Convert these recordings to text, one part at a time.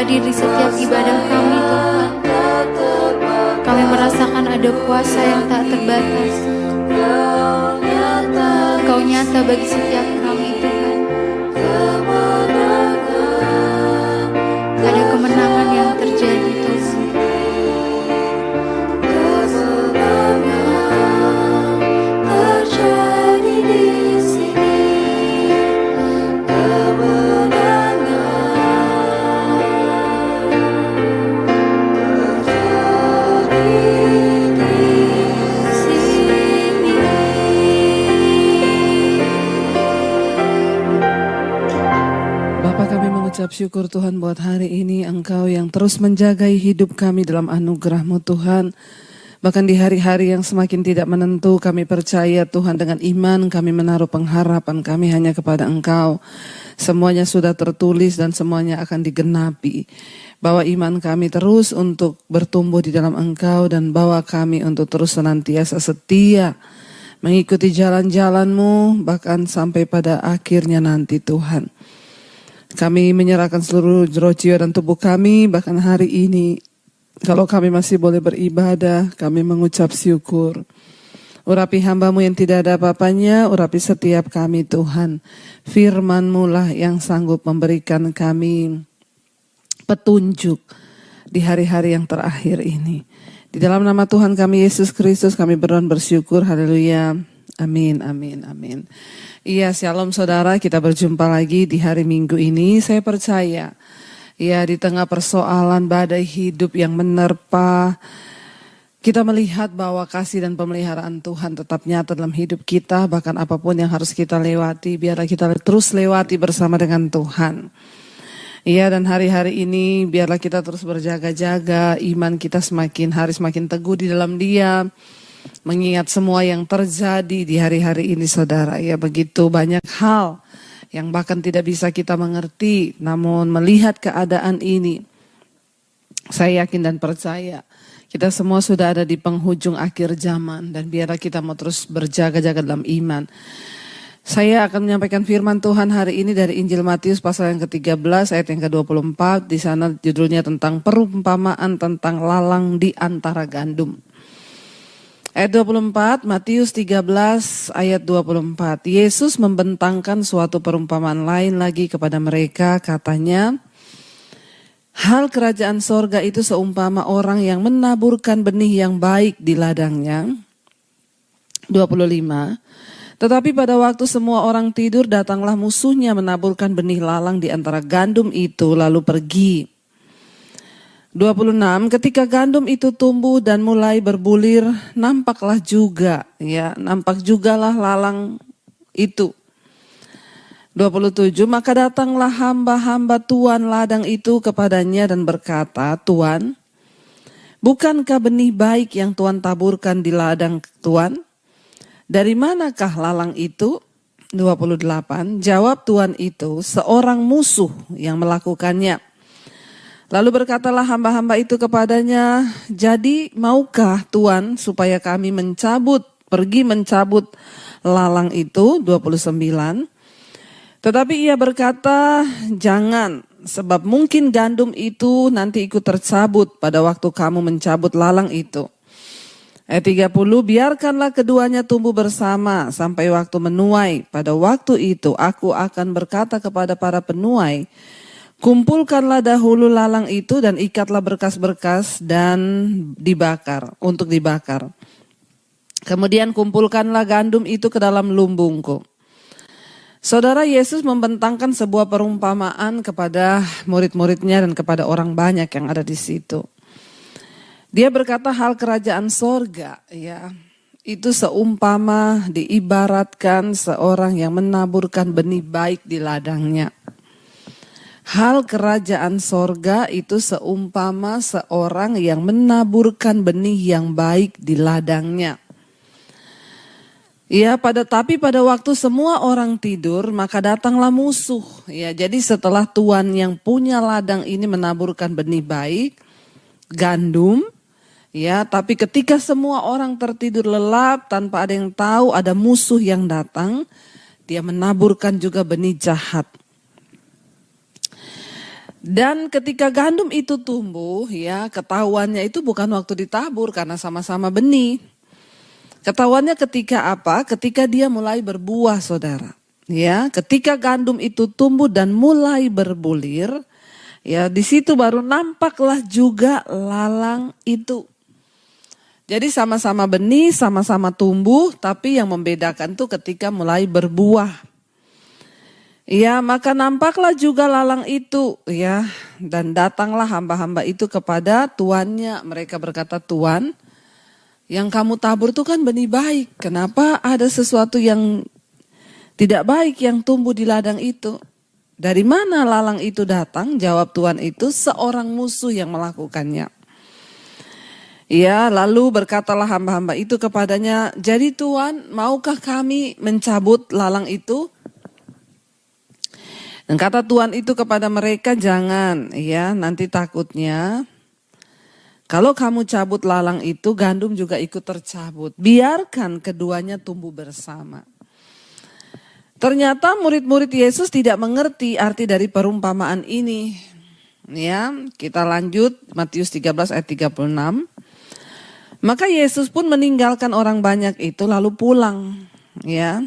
hadir di setiap ibadah kami Tuhan. Kami merasakan ada kuasa yang tak terbatas. Engkau nyata bagi setiap kami Tuhan. Ada kemenangan yang terjadi Tuhan. Ucap syukur Tuhan buat hari ini, Engkau yang terus menjagai hidup kami dalam anugerah-Mu Tuhan. Bahkan di hari-hari yang semakin tidak menentu, kami percaya Tuhan dengan iman kami menaruh pengharapan kami hanya kepada Engkau. Semuanya sudah tertulis dan semuanya akan digenapi. Bawa iman kami terus untuk bertumbuh di dalam Engkau dan bawa kami untuk terus senantiasa setia mengikuti jalan-jalan-Mu bahkan sampai pada akhirnya nanti Tuhan. Kami menyerahkan seluruh roh jiwa dan tubuh kami, bahkan hari ini, kalau kami masih boleh beribadah, kami mengucap syukur. Urapi hamba-Mu yang tidak ada apa-apanya, urapi setiap kami Tuhan. Firman-Mu lah yang sanggup memberikan kami petunjuk di hari-hari yang terakhir ini. Di dalam nama Tuhan kami Yesus Kristus kami berdoa bersyukur, haleluya, amin, amin, amin. Iya, shalom saudara, kita berjumpa lagi di hari Minggu ini. Saya percaya, ya di tengah persoalan badai hidup yang menerpa, kita melihat bahwa kasih dan pemeliharaan Tuhan tetap nyata dalam hidup kita. Bahkan apapun yang harus kita lewati, biarlah kita terus lewati bersama dengan Tuhan. Iya, dan hari-hari ini biarlah kita terus berjaga-jaga, iman kita semakin hari semakin teguh di dalam Dia. Mengingat semua yang terjadi di hari-hari ini saudara, ya begitu banyak hal yang bahkan tidak bisa kita mengerti. Namun melihat keadaan ini, saya yakin dan percaya kita semua sudah ada di penghujung akhir zaman. Dan biarlah kita mau terus berjaga-jaga dalam iman. Saya akan menyampaikan firman Tuhan hari ini dari Injil Matius pasal yang ke-13 ayat yang ke-24. Di sana judulnya tentang perumpamaan tentang lalang di antara gandum. Ayat 24, Matius 13 ayat 24. Yesus membentangkan suatu perumpamaan lain lagi kepada mereka, katanya, hal kerajaan sorga itu seumpama orang yang menaburkan benih yang baik di ladangnya. 25. Tetapi pada waktu semua orang tidur, datanglah musuhnya menaburkan benih lalang di antara gandum itu, lalu pergi. 26, ketika gandum itu tumbuh dan mulai berbulir, nampak jugalah lalang itu. 27, maka datanglah hamba-hamba tuan ladang itu kepadanya dan berkata, Tuan, bukankah benih baik yang Tuan taburkan di ladang Tuan? Dari manakah lalang itu? 28, jawab tuan itu, seorang musuh yang melakukannya. Lalu berkatalah hamba-hamba itu kepadanya, jadi maukah Tuan supaya kami pergi mencabut lalang itu? 29. Tetapi ia berkata, jangan, sebab mungkin gandum itu nanti ikut tercabut pada waktu kamu mencabut lalang itu. Ayat 30, biarkanlah keduanya tumbuh bersama sampai waktu menuai. Pada waktu itu aku akan berkata kepada para penuai, kumpulkanlah dahulu lalang itu dan ikatlah berkas-berkas dan untuk dibakar. Kemudian kumpulkanlah gandum itu ke dalam lumbungku. Saudara, Yesus membentangkan sebuah perumpamaan kepada murid-muridnya dan kepada orang banyak yang ada di situ. Dia berkata hal kerajaan sorga, ya, itu seumpama diibaratkan seorang yang menaburkan benih baik di ladangnya. Hal kerajaan sorga itu seumpama seorang yang menaburkan benih yang baik di ladangnya. Ya, tapi pada waktu semua orang tidur, maka datanglah musuh. Ya, jadi setelah tuan yang punya ladang ini menaburkan benih baik, gandum, ya, tapi ketika semua orang tertidur lelap tanpa ada yang tahu, ada musuh yang datang, dia menaburkan juga benih jahat. Dan ketika gandum itu tumbuh, ya ketahuannya itu bukan waktu ditabur karena sama-sama benih. Ketahuannya ketika apa? Ketika dia mulai berbuah, saudara. Ya, ketika gandum itu tumbuh dan mulai berbulir, ya di situ baru nampaklah juga lalang itu. Jadi sama-sama benih, sama-sama tumbuh, tapi yang membedakan tuh ketika mulai berbuah. Ya, maka nampaklah juga lalang itu, ya. Dan datanglah hamba-hamba itu kepada tuannya. Mereka berkata, "Tuan, yang kamu tabur itu kan benih baik. Kenapa ada sesuatu yang tidak baik yang tumbuh di ladang itu?" Dari mana lalang itu datang? Jawab tuan itu, "Seorang musuh yang melakukannya." Ya, lalu berkatalah hamba-hamba itu kepadanya, "Jadi tuan, maukah kami mencabut lalang itu?" Dan kata tuan itu kepada mereka, "Jangan, ya, nanti takutnya kalau kamu cabut lalang itu, gandum juga ikut tercabut. Biarkan keduanya tumbuh bersama." Ternyata murid-murid Yesus tidak mengerti arti dari perumpamaan ini. Ya, kita lanjut Matius 13 ayat 36. Maka Yesus pun meninggalkan orang banyak itu lalu pulang. Ya.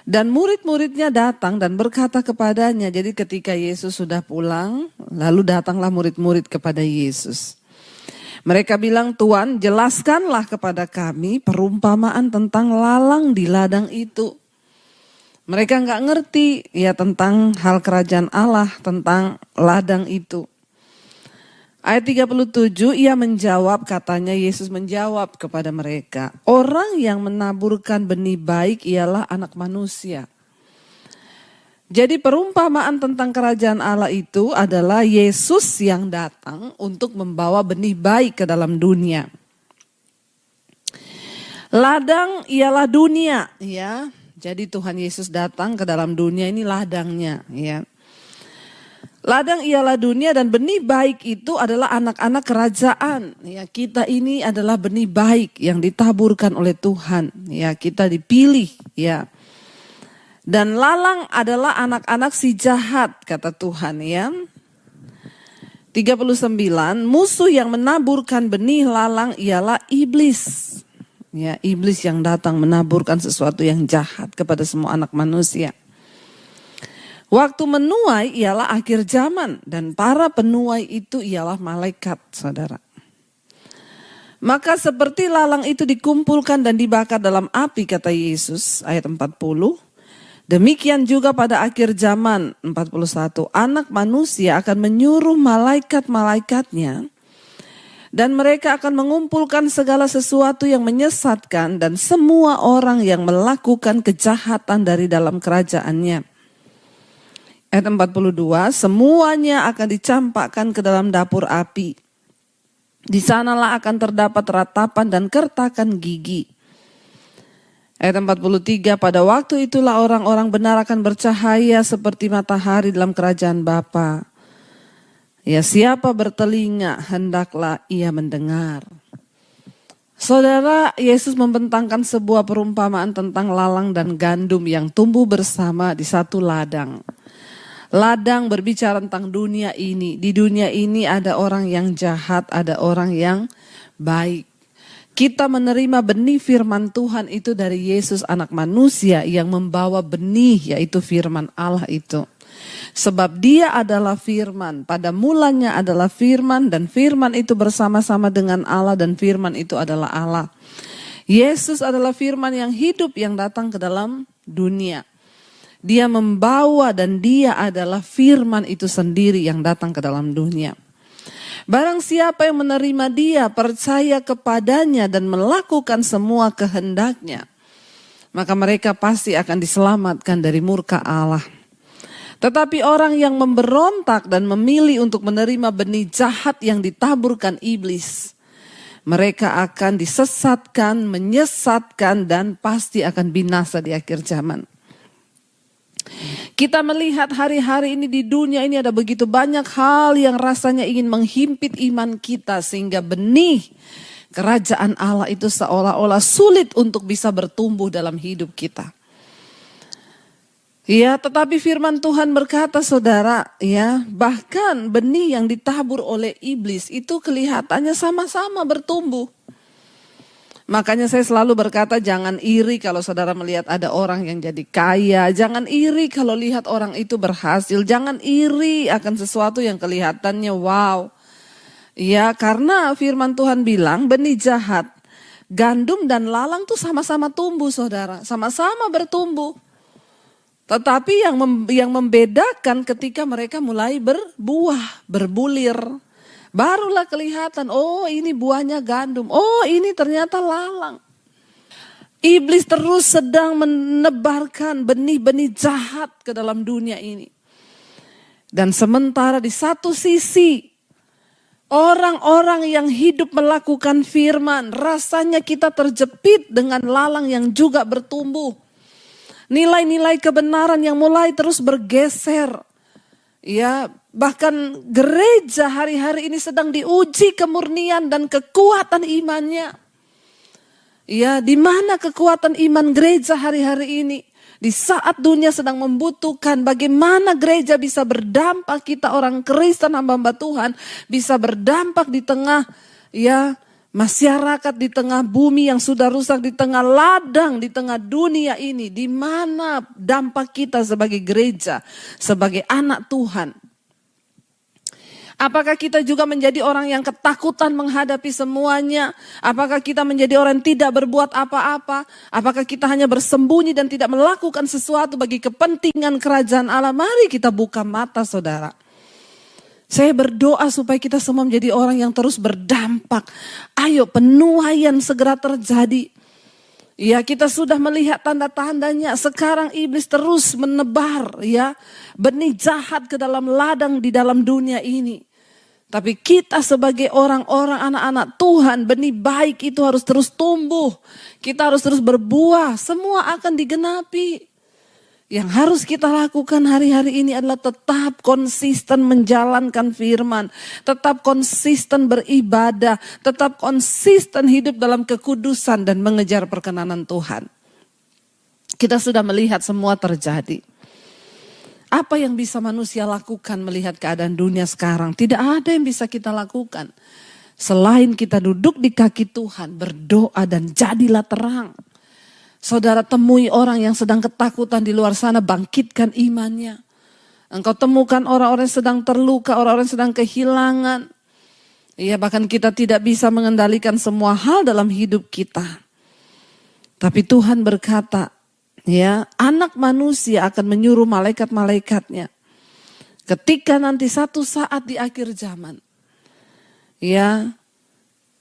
Dan murid-muridnya datang dan berkata kepadanya. Jadi ketika Yesus sudah pulang, lalu datanglah murid-murid kepada Yesus. Mereka bilang, "Tuan, jelaskanlah kepada kami perumpamaan tentang lalang di ladang itu." Mereka nggak ngerti ya tentang hal kerajaan Allah, tentang ladang itu. Ayat 37, ia menjawab, katanya Yesus menjawab kepada mereka, "Orang yang menaburkan benih baik ialah anak manusia." Jadi perumpamaan tentang kerajaan Allah itu adalah Yesus yang datang untuk membawa benih baik ke dalam dunia. Ladang ialah dunia, ya. Jadi Tuhan Yesus datang ke dalam dunia, ini ladangnya, ya. Ladang ialah dunia dan benih baik itu adalah anak-anak kerajaan. Ya, kita ini adalah benih baik yang ditaburkan oleh Tuhan. Ya, kita dipilih, ya. Dan lalang adalah anak-anak si jahat, kata Tuhan, ya. 39, musuh yang menaburkan benih lalang ialah iblis. Ya, iblis yang datang menaburkan sesuatu yang jahat kepada semua anak manusia. Waktu menuai ialah akhir zaman dan para penuai itu ialah malaikat, saudara. Maka seperti lalang itu dikumpulkan dan dibakar dalam api, kata Yesus, ayat 40. Demikian juga pada akhir zaman, 41, anak manusia akan menyuruh malaikat-malaikatnya dan mereka akan mengumpulkan segala sesuatu yang menyesatkan dan semua orang yang melakukan kejahatan dari dalam kerajaannya. Ayat 42, semuanya akan dicampakkan ke dalam dapur api. Di sanalah akan terdapat ratapan dan kertakan gigi. Ayat 43, pada waktu itulah orang-orang benar akan bercahaya seperti matahari dalam kerajaan Bapa. Ya, siapa bertelinga hendaklah ia mendengar. Saudara, Yesus membentangkan sebuah perumpamaan tentang lalang dan gandum yang tumbuh bersama di satu ladang. Ladang berbicara tentang dunia ini. Di dunia ini ada orang yang jahat, ada orang yang baik. Kita menerima benih firman Tuhan itu dari Yesus anak manusia yang membawa benih, yaitu firman Allah itu. Sebab dia adalah firman, pada mulanya adalah firman dan firman itu bersama-sama dengan Allah dan firman itu adalah Allah. Yesus adalah firman yang hidup yang datang ke dalam dunia. Dia membawa dan dia adalah firman itu sendiri yang datang ke dalam dunia. Barang siapa yang menerima dia, percaya kepadanya dan melakukan semua kehendaknya, maka mereka pasti akan diselamatkan dari murka Allah. Tetapi orang yang memberontak dan memilih untuk menerima benih jahat yang ditaburkan iblis, mereka akan disesatkan, menyesatkan dan pasti akan binasa di akhir zaman. Kita melihat hari-hari ini di dunia ini ada begitu banyak hal yang rasanya ingin menghimpit iman kita sehingga benih kerajaan Allah itu seolah-olah sulit untuk bisa bertumbuh dalam hidup kita. Ya, tetapi firman Tuhan berkata saudara, ya, bahkan benih yang ditabur oleh iblis itu kelihatannya sama-sama bertumbuh. Makanya saya selalu berkata jangan iri kalau saudara melihat ada orang yang jadi kaya. Jangan iri kalau lihat orang itu berhasil. Jangan iri akan sesuatu yang kelihatannya wow. Ya, karena firman Tuhan bilang benih jahat, gandum dan lalang tuh sama-sama tumbuh saudara. Sama-sama bertumbuh. Tetapi yang membedakan ketika mereka mulai berbuah, berbulir. Barulah kelihatan, oh ini buahnya gandum, oh ini ternyata lalang. Iblis terus sedang menebarkan benih-benih jahat ke dalam dunia ini. Dan sementara di satu sisi, orang-orang yang hidup melakukan firman, rasanya kita terjepit dengan lalang yang juga bertumbuh. Nilai-nilai kebenaran yang mulai terus bergeser. Ya, bahkan gereja hari-hari ini sedang diuji kemurnian dan kekuatan imannya. Ya, di mana kekuatan iman gereja hari-hari ini? Di saat dunia sedang membutuhkan bagaimana gereja bisa berdampak, kita orang Kristen hamba-hamba Tuhan bisa berdampak di tengah ya masyarakat, di tengah bumi yang sudah rusak, di tengah ladang, di tengah dunia ini. Di mana dampak kita sebagai gereja, sebagai anak Tuhan? Apakah kita juga menjadi orang yang ketakutan menghadapi semuanya? Apakah kita menjadi orang yang tidak berbuat apa-apa? Apakah kita hanya bersembunyi dan tidak melakukan sesuatu bagi kepentingan kerajaan Allah? Mari kita buka mata saudara. Saya berdoa supaya kita semua menjadi orang yang terus berdampak. Ayo penuaian segera terjadi. Ya, kita sudah melihat tanda-tandanya. Sekarang iblis terus menebar ya benih jahat ke dalam ladang di dalam dunia ini. Tapi kita sebagai orang-orang anak-anak Tuhan, benih baik itu harus terus tumbuh. Kita harus terus berbuah, semua akan digenapi. Yang harus kita lakukan hari-hari ini adalah tetap konsisten menjalankan firman. Tetap konsisten beribadah. Tetap konsisten hidup dalam kekudusan dan mengejar perkenanan Tuhan. Kita sudah melihat semua terjadi. Apa yang bisa manusia lakukan melihat keadaan dunia sekarang? Tidak ada yang bisa kita lakukan. Selain kita duduk di kaki Tuhan, berdoa dan jadilah terang. Saudara temui orang yang sedang ketakutan di luar sana, bangkitkan imannya. Engkau temukan orang-orang yang sedang terluka, orang-orang yang sedang kehilangan. Ya, bahkan kita tidak bisa mengendalikan semua hal dalam hidup kita. Tapi Tuhan berkata, ya, anak manusia akan menyuruh malaikat-malaikatnya. Ketika nanti satu saat di akhir zaman, ya,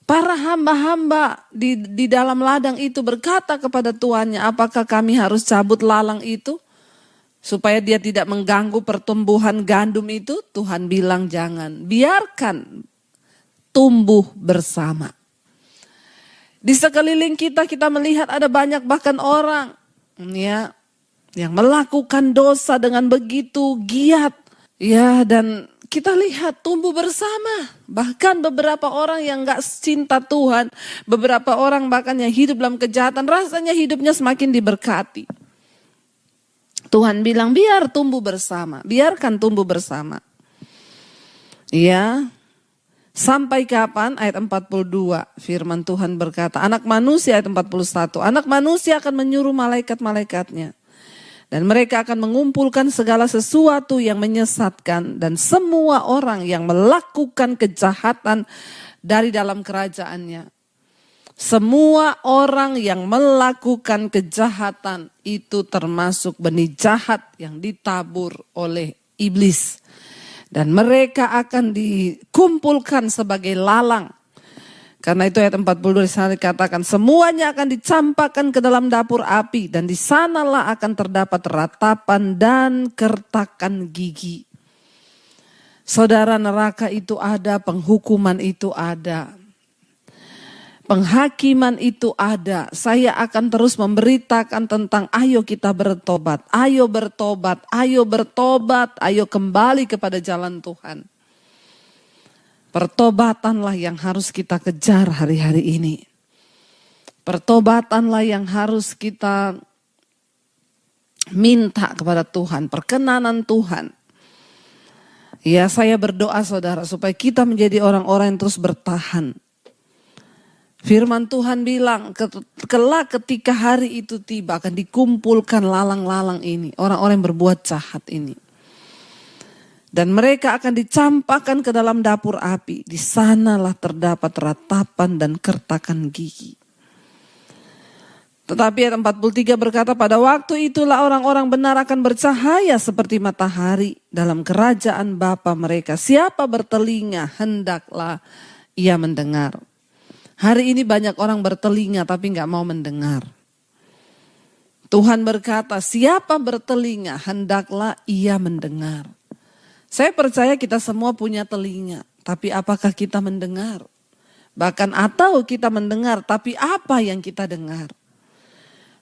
para hamba-hamba di dalam ladang itu berkata kepada tuannya, apakah kami harus cabut lalang itu? Supaya dia tidak mengganggu pertumbuhan gandum itu? Tuhan bilang jangan, biarkan tumbuh bersama. Di sekeliling kita melihat ada banyak bahkan orang ya yang melakukan dosa dengan begitu giat. Ya, dan kita lihat tumbuh bersama. Bahkan beberapa orang yang gak cinta Tuhan. Beberapa orang bahkan yang hidup dalam kejahatan. Rasanya hidupnya semakin diberkati. Tuhan bilang biar tumbuh bersama. Biarkan tumbuh bersama. Ya. Sampai kapan? Ayat 42. Firman Tuhan berkata. Anak manusia ayat 41. Anak manusia akan menyuruh malaikat-malaikatnya. Dan mereka akan mengumpulkan segala sesuatu yang menyesatkan dan semua orang yang melakukan kejahatan dari dalam kerajaannya. Semua orang yang melakukan kejahatan itu termasuk benih jahat yang ditabur oleh iblis. Dan mereka akan dikumpulkan sebagai lalang. Karena itu ayat 42 di sana dikatakan semuanya akan dicampakkan ke dalam dapur api dan di sanalah akan terdapat ratapan dan kertakan gigi. Saudara, neraka itu ada, penghukuman itu ada. Penghakiman itu ada. Saya akan terus memberitakan tentang ayo kita bertobat, ayo bertobat, ayo bertobat, ayo kembali kepada jalan Tuhan. Pertobatanlah yang harus kita kejar hari-hari ini. Pertobatanlah yang harus kita minta kepada Tuhan, perkenanan Tuhan. Ya, saya berdoa saudara supaya kita menjadi orang-orang yang terus bertahan. Firman Tuhan bilang, kelak ketika hari itu tiba akan dikumpulkan lalang-lalang ini, orang-orang yang berbuat jahat ini. Dan mereka akan dicampakkan ke dalam dapur api. Di sanalah terdapat ratapan dan kertakan gigi. Tetapi ayat 43 berkata, pada waktu itulah orang-orang benar akan bercahaya seperti matahari dalam kerajaan Bapa mereka. Siapa bertelinga, hendaklah ia mendengar. Hari ini banyak orang bertelinga tapi gak mau mendengar. Tuhan berkata, siapa bertelinga, hendaklah ia mendengar. Saya percaya kita semua punya telinga, tapi apakah kita mendengar? Bahkan atau kita mendengar, tapi apa yang kita dengar?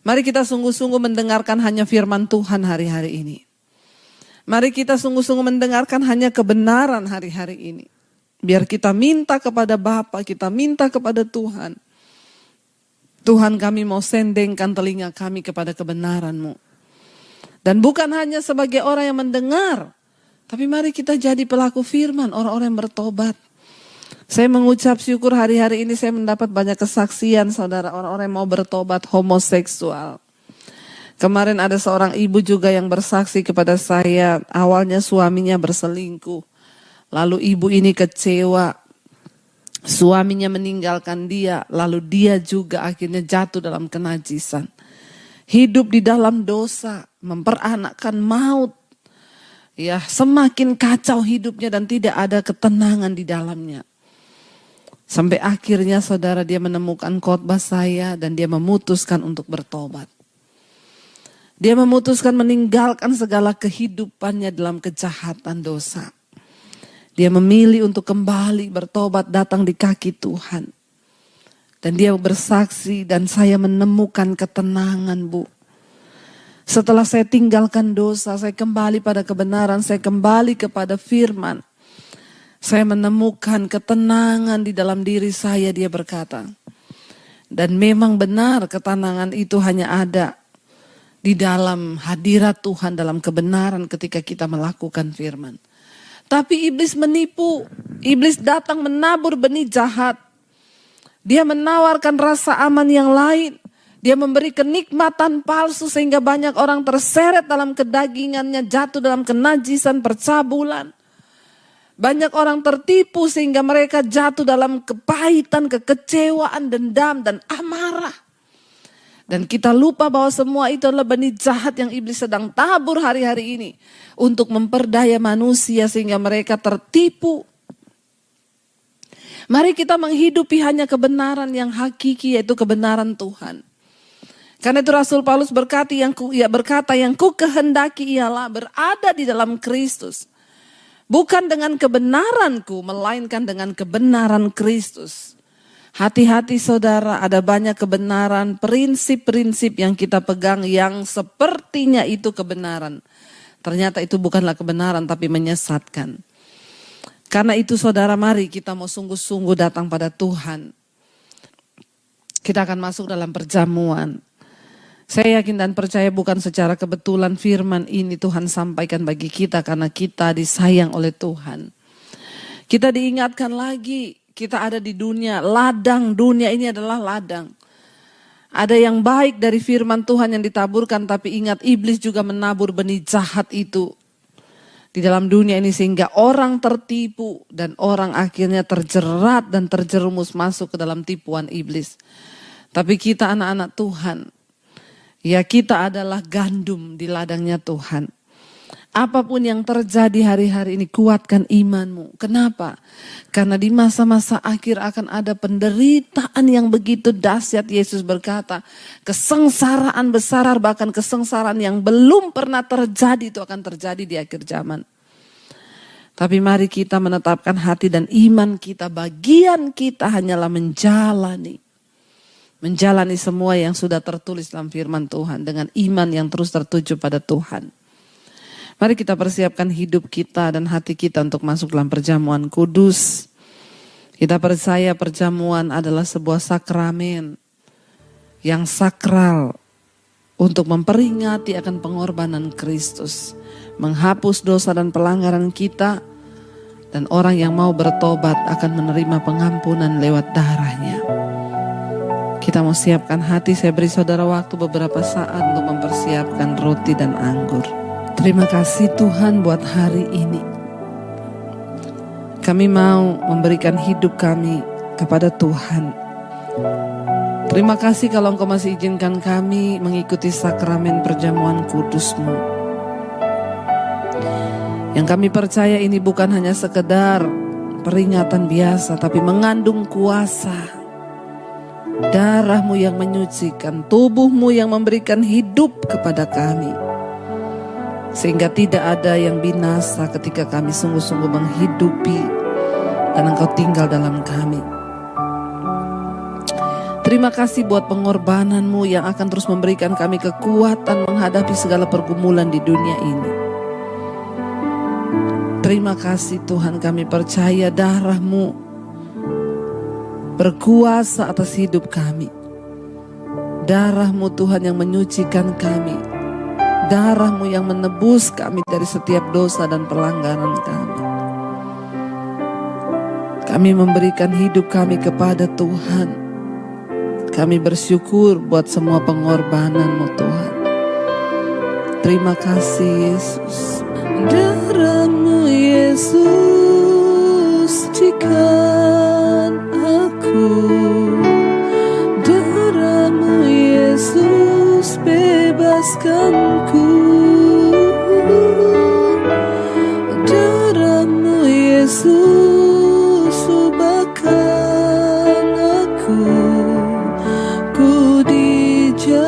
Mari kita sungguh-sungguh mendengarkan hanya firman Tuhan hari-hari ini. Mari kita sungguh-sungguh mendengarkan hanya kebenaran hari-hari ini. Biar kita minta kepada Bapa, kita minta kepada Tuhan. Tuhan, kami mau sendengkan telinga kami kepada kebenaran-Mu. Dan bukan hanya sebagai orang yang mendengar, tapi mari kita jadi pelaku firman, orang-orang yang bertobat. Saya mengucap syukur hari-hari ini saya mendapat banyak kesaksian saudara, orang-orang yang mau bertobat homoseksual. Kemarin ada seorang ibu juga yang bersaksi kepada saya, awalnya suaminya berselingkuh. Lalu ibu ini kecewa, suaminya meninggalkan dia, lalu dia juga akhirnya jatuh dalam kenajisan. Hidup di dalam dosa, memperanakkan maut. Ya, semakin kacau hidupnya dan tidak ada ketenangan di dalamnya. Sampai akhirnya saudara dia menemukan khotbah saya dan dia memutuskan untuk bertobat. Dia memutuskan meninggalkan segala kehidupannya dalam kejahatan dosa. Dia memilih untuk kembali bertobat datang di kaki Tuhan. Dan dia bersaksi dan saya menemukan ketenangan, Bu. Setelah saya tinggalkan dosa, saya kembali pada kebenaran, saya kembali kepada firman. Saya menemukan ketenangan di dalam diri saya, dia berkata. Dan memang benar ketenangan itu hanya ada di dalam hadirat Tuhan, dalam kebenaran ketika kita melakukan firman. Tapi iblis menipu, iblis datang menabur benih jahat. Dia menawarkan rasa aman yang lain. Dia memberi kenikmatan palsu sehingga banyak orang terseret dalam kedagingannya, jatuh dalam kenajisan, percabulan. Banyak orang tertipu sehingga mereka jatuh dalam kepahitan, kekecewaan, dendam, dan amarah. Dan kita lupa bahwa semua itu adalah benih jahat yang iblis sedang tabur hari-hari ini. Untuk memperdaya manusia sehingga mereka tertipu. Mari kita menghidupi hanya kebenaran yang hakiki, yaitu kebenaran Tuhan. Karena itu Rasul Paulus berkata yang ku kehendaki ialah berada di dalam Kristus. Bukan dengan kebenaranku, melainkan dengan kebenaran Kristus. Hati-hati saudara, ada banyak kebenaran, prinsip-prinsip yang kita pegang yang sepertinya itu kebenaran. Ternyata itu bukanlah kebenaran tapi menyesatkan. Karena itu saudara, mari kita mau sungguh-sungguh datang pada Tuhan. Kita akan masuk dalam perjamuan. Saya yakin dan percaya bukan secara kebetulan firman ini Tuhan sampaikan bagi kita karena kita disayang oleh Tuhan. Kita diingatkan lagi, kita ada di dunia, ladang dunia ini adalah ladang. Ada yang baik dari firman Tuhan yang ditaburkan, tapi ingat iblis juga menabur benih jahat itu di dalam dunia ini sehingga orang tertipu dan orang akhirnya terjerat dan terjerumus masuk ke dalam tipuan iblis. Tapi kita anak-anak Tuhan, ya kita adalah gandum di ladangnya Tuhan. Apapun yang terjadi hari-hari ini, kuatkan imanmu. Kenapa? Karena di masa-masa akhir akan ada penderitaan yang begitu dahsyat. Yesus berkata, kesengsaraan besar, bahkan kesengsaraan yang belum pernah terjadi itu akan terjadi di akhir zaman. Tapi mari kita menetapkan hati dan iman kita, bagian kita hanyalah menjalani semua yang sudah tertulis dalam firman Tuhan dengan iman yang terus tertuju pada Tuhan. Mari kita persiapkan hidup kita dan hati kita untuk masuk dalam perjamuan kudus. Kita percaya perjamuan adalah sebuah sakramen yang sakral, untuk memperingati akan pengorbanan Kristus, menghapus dosa dan pelanggaran kita, dan orang yang mau bertobat akan menerima pengampunan lewat darahnya. Kita mau siapkan hati, saya beri saudara waktu beberapa saat untuk mempersiapkan roti dan anggur. Terima kasih Tuhan buat hari ini. Kami mau memberikan hidup kami kepada Tuhan. Terima kasih kalau Engkau masih izinkan kami mengikuti sakramen perjamuan kudus-Mu. Yang kami percaya ini bukan hanya sekedar peringatan biasa, tapi mengandung kuasa. Darah-Mu yang menyucikan, tubuh-Mu yang memberikan hidup kepada kami. Sehingga tidak ada yang binasa ketika kami sungguh-sungguh menghidupi dan Engkau tinggal dalam kami. Terima kasih buat pengorbanan-Mu yang akan terus memberikan kami kekuatan menghadapi segala pergumulan di dunia ini. Terima kasih Tuhan, kami percaya darah-Mu berkuasa atas hidup kami. Darah-Mu Tuhan yang menyucikan kami. Darah-Mu yang menebus kami dari setiap dosa dan pelanggaran kami. Kami memberikan hidup kami kepada Tuhan. Kami bersyukur buat semua pengorbanan-Mu Tuhan. Terima kasih Yesus. Darah-Mu Yesus sucikan aku. Darah-Mu Yesus bebaskanku. Darah-Mu Yesus ubahkan aku. Ku dijadikan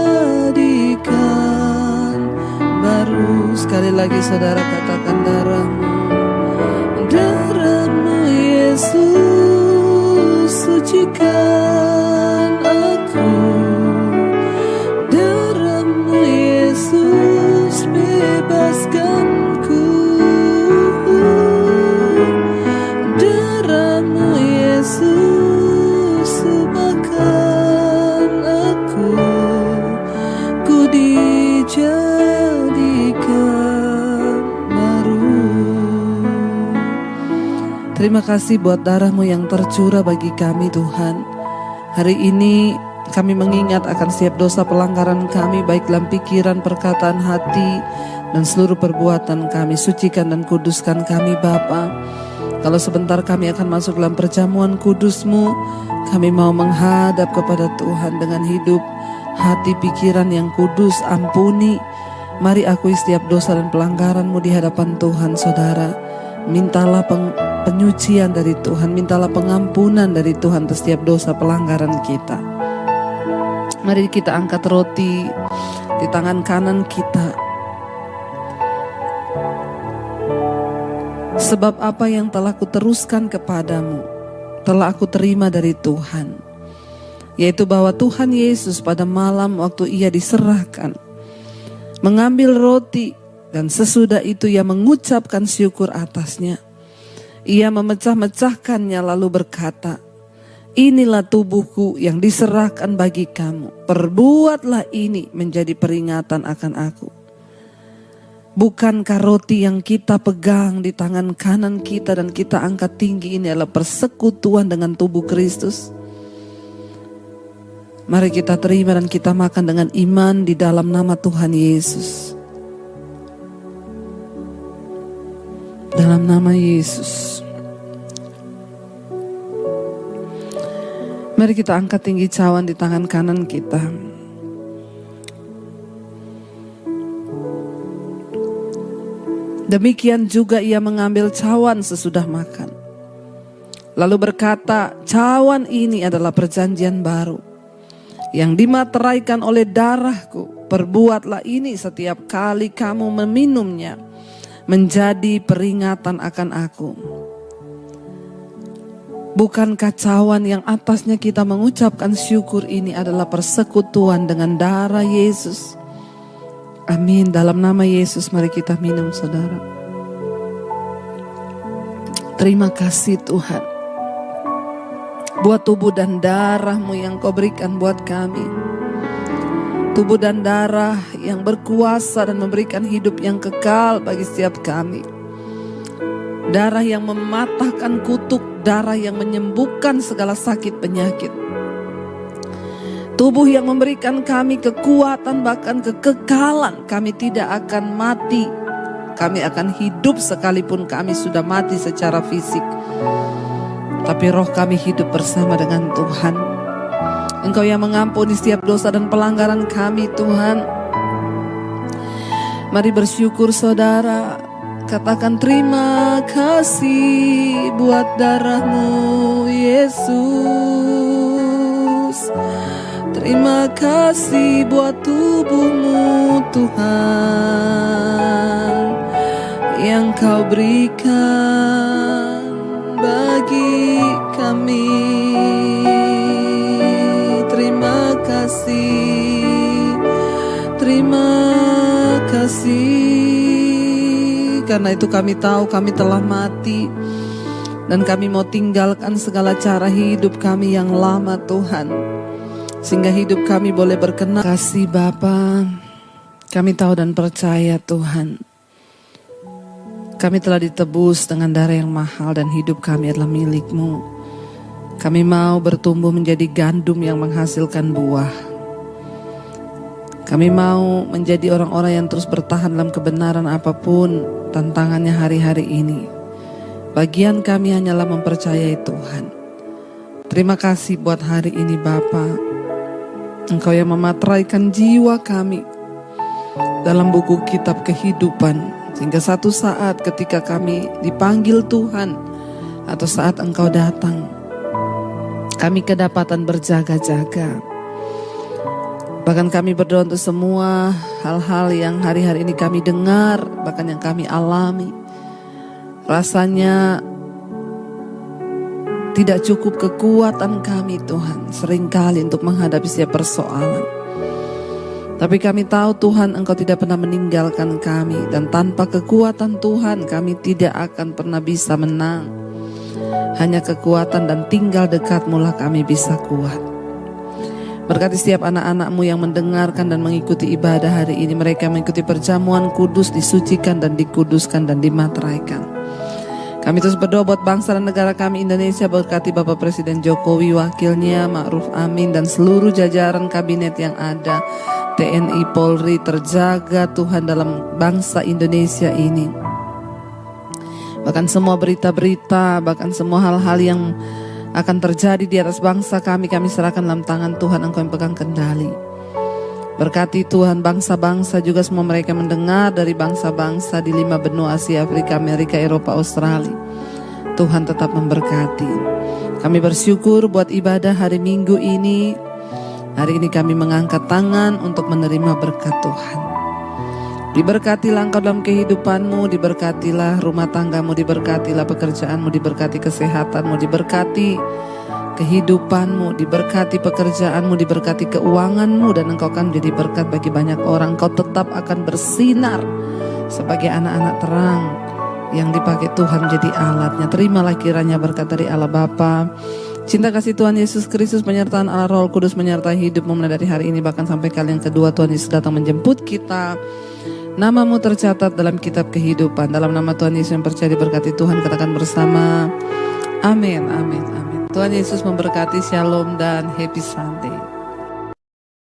baru. Sekali lagi saudara katakan darah-Mu. Darah-Mu Yesus sucikan aku. Darah-Mu Yesus bebaskanku. Darah-Mu Yesus ubahkan aku. Ku dijadikan baru. Terima kasih buat darah-Mu yang tercurah bagi kami Tuhan. Hari ini kami mengingat akan setiap dosa pelanggaran kami, baik dalam pikiran, perkataan, hati, dan seluruh perbuatan kami. Sucikan dan kuduskan kami Bapa. Kalau sebentar kami akan masuk dalam perjamuan kudus-Mu, kami mau menghadap kepada Tuhan dengan hidup, hati, pikiran yang kudus. Ampuni, mari akui setiap dosa dan pelanggaran-Mu di hadapan Tuhan saudara. Mintalah penyucian dari Tuhan, mintalah pengampunan dari Tuhan atas setiap dosa pelanggaran kita. Mari kita angkat roti di tangan kanan kita. Sebab apa yang telah kuteruskan kepadamu, telah aku terima dari Tuhan, yaitu bahwa Tuhan Yesus pada malam waktu Ia diserahkan, mengambil roti, dan sesudah itu Ia mengucapkan syukur atasnya. Ia memecah-mecahkannya lalu berkata, inilah tubuhku yang diserahkan bagi kamu. Perbuatlah ini menjadi peringatan akan aku. Bukankah roti yang kita pegang di tangan kanan kita dan kita angkat tinggi ini adalah persekutuan dengan tubuh Kristus? Mari kita terima dan kita makan dengan iman di dalam nama Tuhan Yesus. Dalam nama Yesus. Mari kita angkat tinggi cawan di tangan kanan kita. Demikian juga Ia mengambil cawan sesudah makan. Lalu berkata, cawan ini adalah perjanjian baru yang dimateraikan oleh darahku. Perbuatlah ini setiap kali kamu meminumnya, menjadi peringatan akan aku. Bukankah cawan yang atasnya kita mengucapkan syukur ini adalah persekutuan dengan darah Yesus? Amin. Dalam nama Yesus mari kita minum saudara. Terima kasih Tuhan buat tubuh dan darah-Mu yang Kau berikan buat kami. tubuh dan darah yang berkuasa dan memberikan hidup yang kekal bagi setiap kami. Darah yang mematahkan kutuk, darah yang menyembuhkan segala sakit penyakit. Tubuh yang memberikan kami kekuatan, bahkan kekekalan. Kami tidak akan mati, kami akan hidup sekalipun kami sudah mati secara fisik. Tapi roh kami hidup bersama dengan Tuhan. Engkau yang mengampuni setiap dosa dan pelanggaran kami, Tuhan. Mari bersyukur saudara. Katakan terima kasih buat darah-Mu Yesus. Terima kasih buat tubuh-Mu Tuhan, yang Kau berikan bagi kami. Terima kasih, terima kasih. Karena itu kami tahu kami telah mati, dan kami mau tinggalkan segala cara hidup kami yang lama Tuhan, sehingga hidup kami boleh berkenan. Kasih Bapa, kami tahu dan percaya Tuhan, kami telah ditebus dengan darah yang mahal dan hidup kami adalah milik-Mu. Kami mau bertumbuh menjadi gandum yang menghasilkan buah. Kami mau menjadi orang-orang yang terus bertahan dalam kebenaran apapun tantangannya hari-hari ini. Bagian kami hanyalah mempercayai Tuhan. Terima kasih buat hari ini Bapa. Engkau yang memateraikan jiwa kami dalam buku kitab kehidupan, sehingga satu saat ketika kami dipanggil Tuhan atau saat Engkau datang, kami kedapatan berjaga-jaga. Bahkan kami berdoa untuk semua hal-hal yang hari-hari ini kami dengar, bahkan yang kami alami. Rasanya tidak cukup kekuatan kami Tuhan seringkali untuk menghadapi setiap persoalan. Tapi kami tahu Tuhan, Engkau tidak pernah meninggalkan kami, dan tanpa kekuatan Tuhan kami tidak akan pernah bisa menang. Hanya kekuatan dan tinggal dekat-Mu lah kami bisa kuat. Berkati setiap anak-anak-Mu yang mendengarkan dan mengikuti ibadah hari ini. Mereka mengikuti perjamuan kudus, disucikan dan dikuduskan dan dimateraikan. Kami terus berdoa buat bangsa dan negara kami Indonesia. Berkati Bapak Presiden Jokowi, wakilnya Ma'ruf Amin, dan seluruh jajaran kabinet yang ada. TNI, Polri, terjaga Tuhan dalam bangsa Indonesia ini. Bahkan semua berita-berita, bahkan semua hal-hal yang akan terjadi di atas bangsa kami serahkan dalam tangan Tuhan. Engkau yang pegang kendali. Berkati Tuhan bangsa-bangsa juga, semua mereka mendengar dari bangsa-bangsa di 5 benua Asia, Afrika, Amerika, Eropa, Australia. Tuhan tetap memberkati. Kami bersyukur buat ibadah hari Minggu ini. Hari ini kami mengangkat tangan untuk menerima berkat Tuhan. Diberkatilah Engkau dalam kehidupanmu, diberkatilah rumah tanggamu, diberkatilah pekerjaanmu, diberkati kesehatanmu, diberkati kehidupanmu, diberkati pekerjaanmu, diberkati keuanganmu, dan Engkau akan menjadi berkat bagi banyak orang. Engkau tetap akan bersinar sebagai anak-anak terang yang dipakai Tuhan menjadi alatnya. Terimalah kiranya berkat dari Allah Bapa, cinta kasih Tuhan Yesus Kristus, penyertaan Allah Roh Kudus menyertai hidupmu mulai dari hari ini bahkan sampai kali yang kedua Tuhan Yesus datang menjemput kita. Namamu tercatat dalam kitab kehidupan. Dalam nama Tuhan Yesus yang percaya diberkati Tuhan, katakan bersama, amin, amin, amin. Tuhan Yesus memberkati, shalom dan happy Sunday.